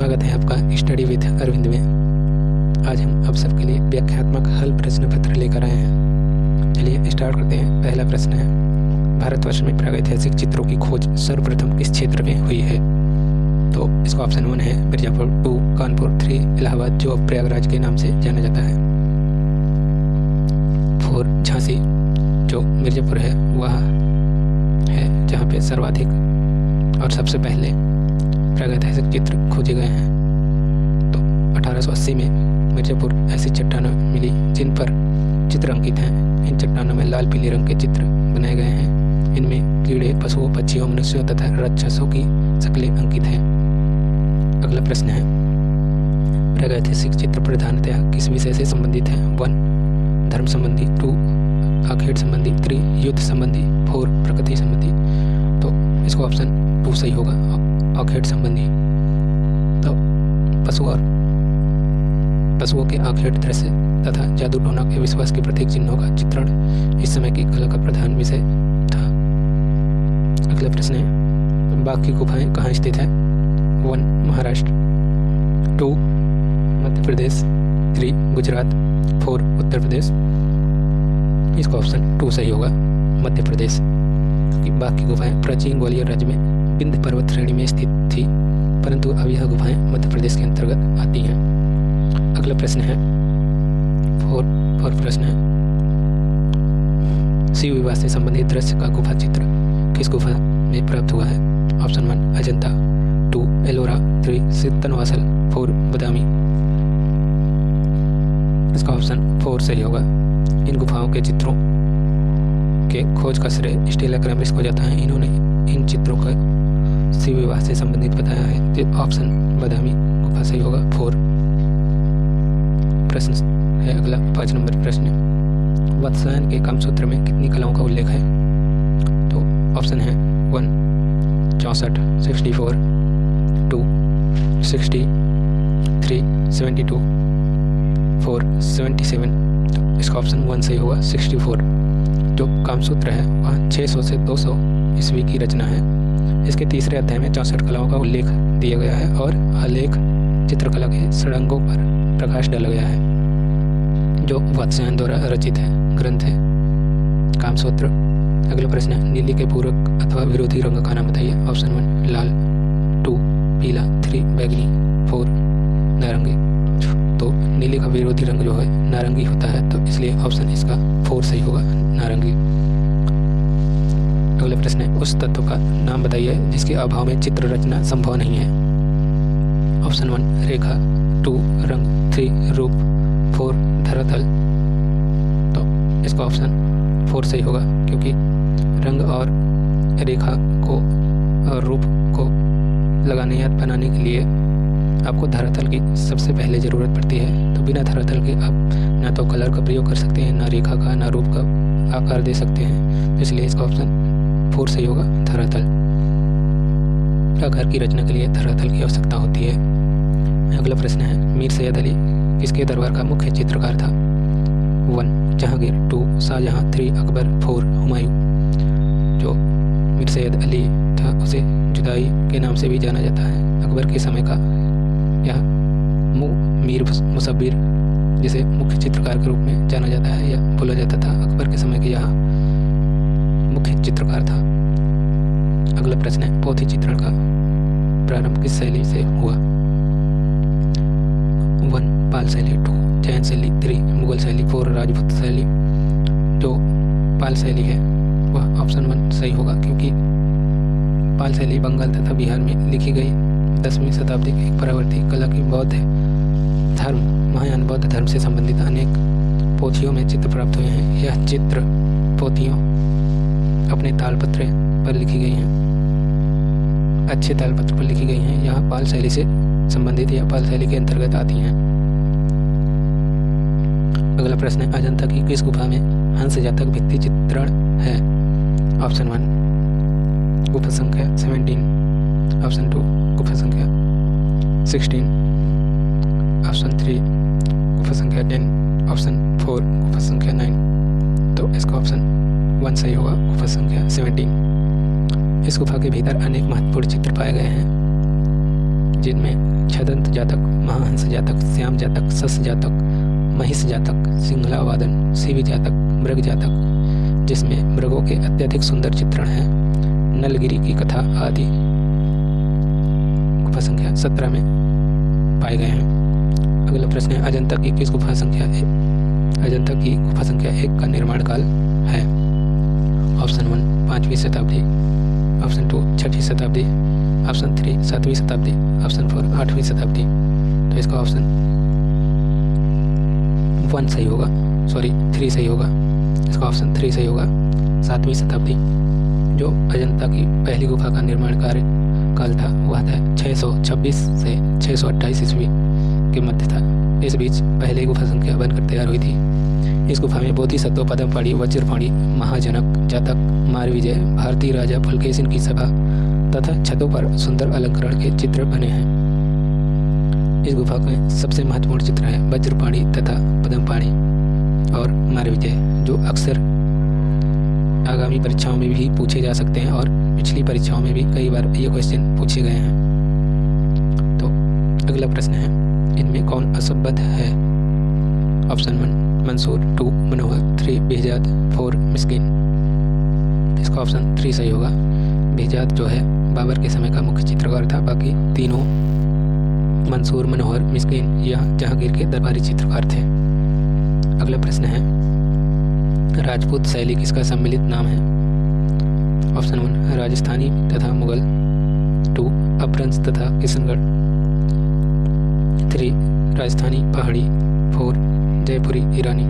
स्वागत है आपका स्टडी विद अरविंद में। आज हम आप सबके लिए व्याख्यात्मक हल प्रश्न पत्र लेकर आए हैं। चलिए स्टार्ट करते हैं। पहला प्रश्न है, भारतवर्ष में प्रागैतिहासिक चित्रों की खोज सर्वप्रथम किस क्षेत्र में हुई है? तो इसका ऑप्शन 1 है मिर्जापुर, 2 कानपुर, 3 इलाहाबाद जो अब प्रयागराज के नाम से जाना जाता है, 4 झांसी जो मिर्जापुर है वह है जहाँ पे सर्वाधिक और सबसे पहले प्रागैतिहासिक चित्र खोजे गए हैं। तो 1880 में मिर्जापुर ऐसी चट्टानों मिली जिन पर चित्र अंकित हैं। इन चट्टानों में लाल पीले रंग के चित्र बनाए गए हैं। इनमें कीड़े, पशुओं, पक्षियों, मनुष्यों तथा राक्षसों की शक्लें अंकित हैं। अगला प्रश्न है, प्रागैतिहासिक चित्र प्रधानतः किस विषय से संबंधित है? 1 धर्म संबंधी, 2 आखेट संबंधी, 3 युद्ध संबंधी, 4 प्रकृति संबंधी। तो इसका ऑप्शन 2 सही होगा, आखेट संबंधी। तो पशुओं के आखेट दृश्य तथा जादू टोना के विश्वास के प्रतीक चिन्हों का चित्रण इस समय की कला का प्रधान विषय था। अगला प्रश्न है, बाघ की गुफाएं कहाँ स्थित है? 1 महाराष्ट्र, 2 मध्य प्रदेश, 3 गुजरात, 4 उत्तर प्रदेश। इसका ऑप्शन 2 सही होगा, मध्य प्रदेश। क्योंकि बाघ की गुफाएं प्राचीन ग्वालियर राज्य में विंध्य पर्वत श्रेणी में स्थित थी, परंतु अब यह गुफाएं मध्य प्रदेश के अंतर्गत आती हैं। अगला प्रश्न है, 4 प्रश्न है, शिव विवाह से संबंधित दृश्य का गुफा चित्र किस गुफा में प्राप्त हुआ है? ऑप्शन 1 अजंता, 2 एलोरा, 3 सितनवासल, 4 बदामी। इसका ऑप्शन 4 सही होगा। इन गुफाओं के चित्रों के खोज का श्रेय स्टेला क्रैम्ब्रिज को जाता है। इन्होंने इन चित्रों का शिव विवाह से संबंधित बताया है। तो ऑप्शन बदामी गुफा सही होगा, 4। प्रश्न है अगला 5 नंबर प्रश्न, वत्सायन के कामसूत्र में कितनी कलाओं का उल्लेख है? तो ऑप्शन है 1 64, 64, 2 60, 3 72, 4 77। तो इसका ऑप्शन 1 सही होगा, 64। जो कामसूत्र है वह 600 से 200 ईस्वी की रचना है। इसके तीसरे अध्याय में 64 कलाओं का उल्लेख दिया गया है और आलेख चित्रकला के षडंगों पर प्रकाश डाला गया है जो वत्सायन द्वारा रचित है ग्रंथ है कामसूत्र। अगला प्रश्न है, नीली के पूरक अथवा विरोधी रंग का नाम बताइए। ऑप्शन 1 लाल, 2 पीला, 3 बैगनी, 4 नारंगी। तो नीले का विरोधी रंग जो है नारंगी होता है, तो इसलिए ऑप्शन इसका 4 सही होगा, नारंगी। अगला प्रश्न है, उस तत्व का नाम बताइए जिसके अभाव में चित्र रचना संभव नहीं है। ऑप्शन 1 रेखा, 2 रंग, 3 रूप, 4 धरातल। तो इसका ऑप्शन 4 सही होगा, क्योंकि रंग और रेखा को और रूप को लगाने या बनाने के लिए आपको धरातल की सबसे पहले ज़रूरत पड़ती है। तो बिना धरातल के आप ना तो कलर का प्रयोग कर सकते हैं, ना रेखा का, ना रूप का आकार दे सकते हैं। तो इसलिए इसका ऑप्शन 4 सही होगा, धरातल। आकार की रचना के लिए धरातल की आवश्यकता होती है। अगला प्रश्न है, मीर सैयद अली किसके दरबार का मुख्य चित्रकार था? 1 जहांगीर, 2 शाहजहां, 3 अकबर, 4 हुमायूं। जो मीर सैयद अली था उसे जुदाई के नाम से भी जाना जाता है। अकबर के समय का यह मीर मुसब्बिर जिसे मुख्य चित्रकार के रूप में जाना जाता है या बोला जाता था, अकबर के समय के यह मुख्य चित्रकार था। अगला प्रश्न है, पोथी चित्रण का प्रारंभ किस शैली से हुआ? 1 पाल शैली, 2 जैन शैली, 3 मुगल शैली, 4 राजपूत शैली। जो पाल शैली है वह ऑप्शन 1 सही होगा, क्योंकि पाल शैली बंगाल तथा बिहार में लिखी गई 10वीं शताब्दी की एक परावर्ती कला की बौद्ध धर्म महायान बौद्ध धर्म से संबंधित अनेक पोथियों में चित्र प्राप्त हुए हैं। यह चित्र पोथियों अपने तालपत्र पर लिखी गई हैं, अच्छे तालपत्र पर लिखी गई हैं। यह पाल शैली से संबंधित या पाल शैली के अंतर्गत आती हैं। अगला प्रश्न है, अजंता की किस गुफा में हंस जातक भित्ति चित्रण है? ऑप्शन 1 गुफा संख्या 17, ऑप्शन 2 गुफा संख्या 16, ऑप्शन 3 गुफा संख्या 10, ऑप्शन 4 गुफा संख्या 9। तो इसका ऑप्शन 1 सही होगा, गुफा संख्या 17। इस गुफा के भीतर अनेक महत्वपूर्ण चित्र पाए गए हैं जिनमें छदंत जातक, महाहंस जातक, श्याम जातक, सस जातक, महिष जातक, सिंहला वादन, शिवी जातक, मृग जातक जिसमें मृगों के अत्यधिक सुंदर चित्रण हैं, नलगिरी की कथा आदि गुफा संख्या 17 में पाए गए हैं। अगला प्रश्न है अजंता की किस गुफा संख्या अजंता की गुफा संख्या 1 का निर्माण काल है? ऑप्शन 1 5वीं शताब्दी, ऑप्शन 2 6वीं शताब्दी, ऑप्शन 3 7वीं शताब्दी, ऑप्शन 4 8वीं शताब्दी। तो इसका ऑप्शन 1 सही होगा, 3 सही होगा। इसका ऑप्शन 3 सही होगा, 7वीं शताब्दी। जो अजंता की पहली गुफा का निर्माण कार्य काल था वह था 626 से 628 ईस्वी के मध्य था। इस बीच पहली गुफा संख्या बनकर तैयार हुई थी। इस गुफा में बोधिसत्व, पद्मपाणि, वज्रपाणि, महाजनक जातक, मारविजय, भारतीय राजा पुलकेशिन की सभा तथा छतों पर सुंदर अलंकरण के चित्र बने हैं। इस गुफा के सबसे महत्वपूर्ण चित्र हैं वज्रपाणि तथा पद्मपाणि और मारविजय, जो अक्सर आगामी परीक्षाओं में भी पूछे जा सकते हैं और पिछली परीक्षाओं में भी कई बार ये क्वेश्चन पूछे गए हैं। तो अगला प्रश्न है इनमें कौन असंबद्ध है? ऑप्शन 1 मंसूर, 2 मनोहर, 3 बेहजाद, 4 मिस्किन। इसका ऑप्शन 3 सही होगा। बेहजाद जो है बाबर के समय का मुख्य चित्रकार था, बाकी तीनों मंसूर, मनोहर, मिस्किन या जहांगीर के दरबारी चित्रकार थे। अगला प्रश्न है राजपूत शैली किसका सम्मिलित नाम है? ऑप्शन 1 राजस्थानी तथा मुगल, 2 अपभ्रंश तथा किशनगढ़, 3 राजस्थानी पहाड़ी, 4 जयपुरी ईरानी।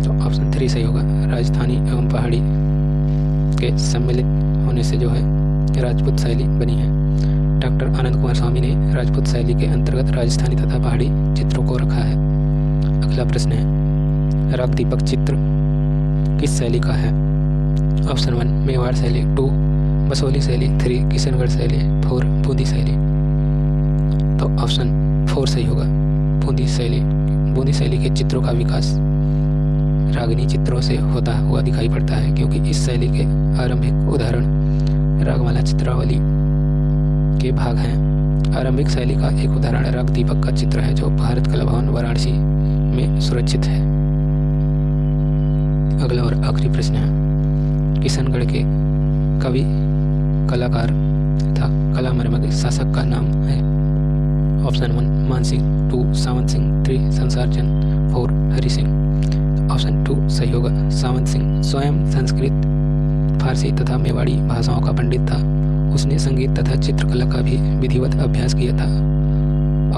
तो ऑप्शन 3 सही होगा। राजस्थानी एवं पहाड़ी के सम्मिलित होने से जो है राजपूत शैली बनी है। डॉक्टर आनंद कुमार स्वामी ने राजपूत शैली के अंतर्गत राजस्थानी तथा पहाड़ी चित्रों को रखा है। अगला प्रश्न है राग दीपक चित्र किस शैली का है? ऑप्शन 1 मेवाड़ शैली, 2 बसोली शैली, 3 किशनगढ़ शैली, 4 बूंदी शैली। तो ऑप्शन 4 सही होगा, बूंदी शैली। बूंदी शैली के चित्रों का विकास रागनी चित्रों से होता हुआ दिखाई पड़ता है, क्योंकि इस शैली के आरंभिक उदाहरण रागमाला चित्रावली के भाग हैं। आरंभिक शैली का एक उदाहरण राग दीपक का चित्र है, जो भारत कला भवन वाराणसी में सुरक्षित है। अगला और आखिरी प्रश्न है किशनगढ़ के कवि, कलाकार तथा कला मर्मज्ञ शासक का नाम है? ऑप्शन 1 मान सिंह, 2 सावंत सिंह, 3 संसार चंद, 4 हरि सिंह। ऑप्शन 2 सही होगा। सावंत सिंह स्वयं संस्कृत, फारसी तथा मेवाड़ी भाषाओं का पंडित था। उसने संगीत तथा चित्रकला का भी विधिवत अभ्यास किया था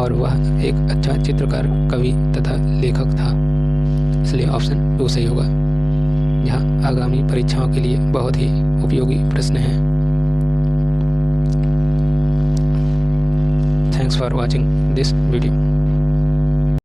और वह एक अच्छा चित्रकार, कवि तथा लेखक था। इसलिए ऑप्शन 2 सही होगा। यह आगामी परीक्षाओं के लिए बहुत ही उपयोगी प्रश्न है। Thanks for watching this video.